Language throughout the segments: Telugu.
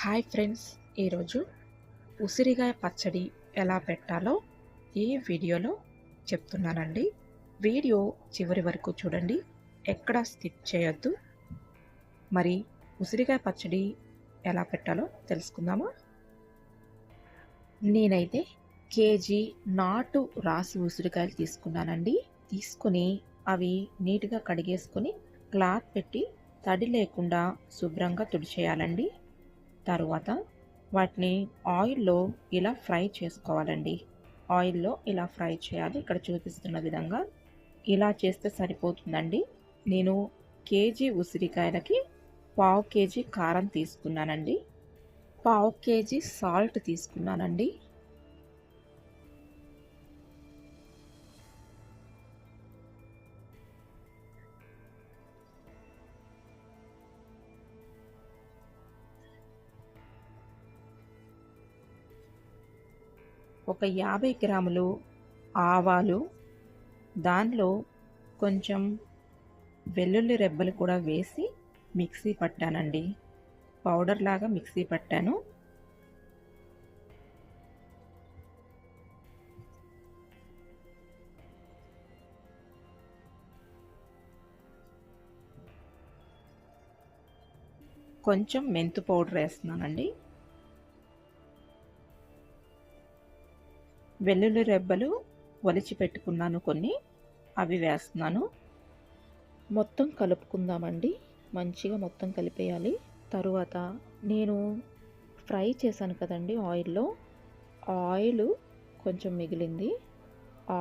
హాయ్ ఫ్రెండ్స్, ఈరోజు ఉసిరికాయ పచ్చడి ఎలా పెట్టాలో ఈ వీడియోలో చెప్తున్నానండి. వీడియో చివరి వరకు చూడండి, ఎక్కడా స్కిప్ చేయొద్దు. మరి ఉసిరికాయ పచ్చడి ఎలా పెట్టాలో తెలుసుకుందామా? నేనైతే కేజీ నాటు రాసి ఉసిరికాయలు తీసుకున్నానండి. తీసుకుని అవి నీట్గా కడిగేసుకొని క్లాత్ పెట్టి తడి లేకుండా శుభ్రంగా తుడిచేయాలండి. తరువాత వాటిని ఆయిల్లో ఇలా ఫ్రై చేసుకోవాలండి. ఆయిల్లో ఇలా ఫ్రై చేయాలి. ఇక్కడ చూపిస్తున్న విధంగా ఇలా చేస్తే సరిపోతుందండి. నేను కేజీ ఉసిరికాయలకి పావు కేజీ కారం తీసుకున్నానండి. పావు కేజీ సాల్ట్ తీసుకున్నానండి. ఒక 50 గ్రాములు ఆవాలు, దానిలో కొంచెం వెల్లుల్లి రెబ్బలు కూడా వేసి మిక్సీ పట్టానండి. పౌడర్ లాగా మిక్సీ పట్టాను. కొంచెం మెంతు పౌడర్ వేస్తున్నానండి. వెల్లుల్లి రెబ్బలు ఒలిచి పెట్టుకున్నాను కొన్ని, అవి వేస్తున్నాను. మొత్తం కలుపుకుందామండి. మంచిగా మొత్తం కలిపేయాలి. తరువాత నేను ఫ్రై చేశాను కదండి ఆయిల్లో, ఆయిల్ కొంచెం మిగిలింది.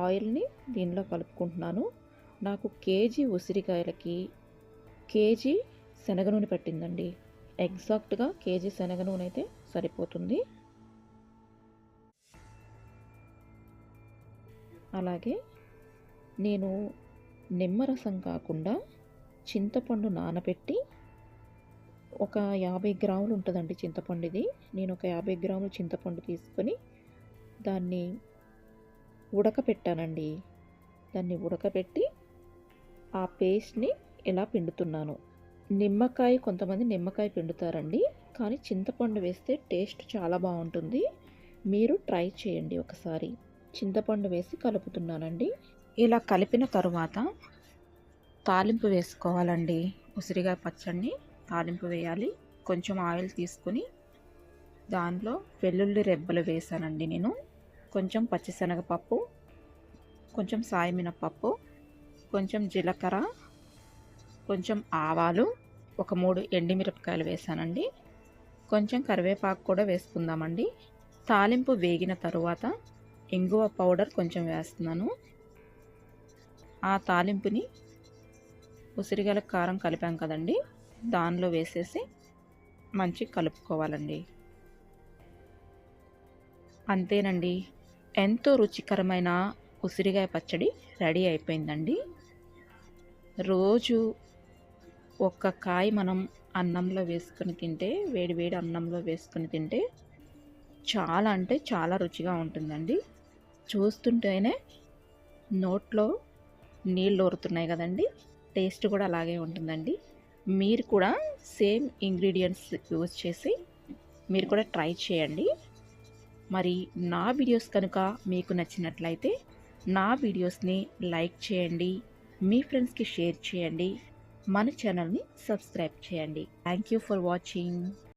ఆయిల్ని దీనిలో కలుపుకుంటున్నాను. నాకు కేజీ ఉసిరికాయలకి కేజీ శనగ నూనె పట్టిందండి. ఎగ్జాక్ట్గా కేజీ శనగ నూనె అయితే సరిపోతుంది. అలాగే నేను నిమ్మరసం కాకుండా చింతపండు నానబెట్టి ఒక 50 గ్రాములు ఉంటుందండి చింతపండు. ఇది నేను ఒక 50 గ్రాములు చింతపండు తీసుకొని దాన్ని ఉడకపెట్టానండి. దాన్ని ఉడకపెట్టి ఆ పేస్ట్ని ఇలా పిండుతున్నాను. నిమ్మకాయ, కొంతమంది నిమ్మకాయ పిండుతారండి, కానీ చింతపండు వేస్తే టేస్ట్ చాలా బాగుంటుంది. మీరు ట్రై చేయండి ఒకసారి. చింతపండు వేసి కలుపుతున్నానండి. ఇలా కలిపిన తరువాత తాలింపు వేసుకోవాలండి. ఉసిరికాయ పచ్చడిని తాలింపు వేయాలి. కొంచెం ఆయిల్ తీసుకొని దానిలో వెల్లుల్లి రెబ్బలు వేసానండి నేను. కొంచెం పచ్చిశనగపప్పు, కొంచెం సాయి మినపప్పు, కొంచెం జీలకర్ర, కొంచెం ఆవాలు, ఒక 3 ఎండుమిరపకాయలు వేసానండి. కొంచెం కరివేపాకు కూడా వేసుకుందామండి. తాలింపు వేగిన తరువాత ఇంగువ పౌడర్ కొంచెం వేస్తున్నాను. ఆ తాలింపుని ఉసిరికాయల కారం కలిపాం కదండి, దానిలో వేసేసి మంచిగా కలుపుకోవాలండి. అంతేనండి, ఎంతో రుచికరమైన ఉసిరికాయ పచ్చడి రెడీ అయిపోయిందండి. రోజు ఒక్క కాయ మనం అన్నంలో వేసుకొని తింటే, వేడి వేడి అన్నంలో వేసుకొని తింటే చాలా అంటే చాలా రుచిగా ఉంటుందండి. చూస్తుంటేనే నోట్లో నీళ్ళు ఊరుతున్నాయి కదండి. టేస్ట్ కూడా అలాగే ఉంటుందండి. మీరు కూడా సేమ్ ఇంగ్రీడియంట్స్ యూజ్ చేసి మీరు కూడా ట్రై చేయండి. మరి నా వీడియోస్ కనుక మీకు నచ్చినట్లయితే నా వీడియోస్ని లైక్ చేయండి, మీ ఫ్రెండ్స్కి షేర్ చేయండి, మన ఛానల్ని సబ్స్క్రైబ్ చేయండి. Thank you for watching.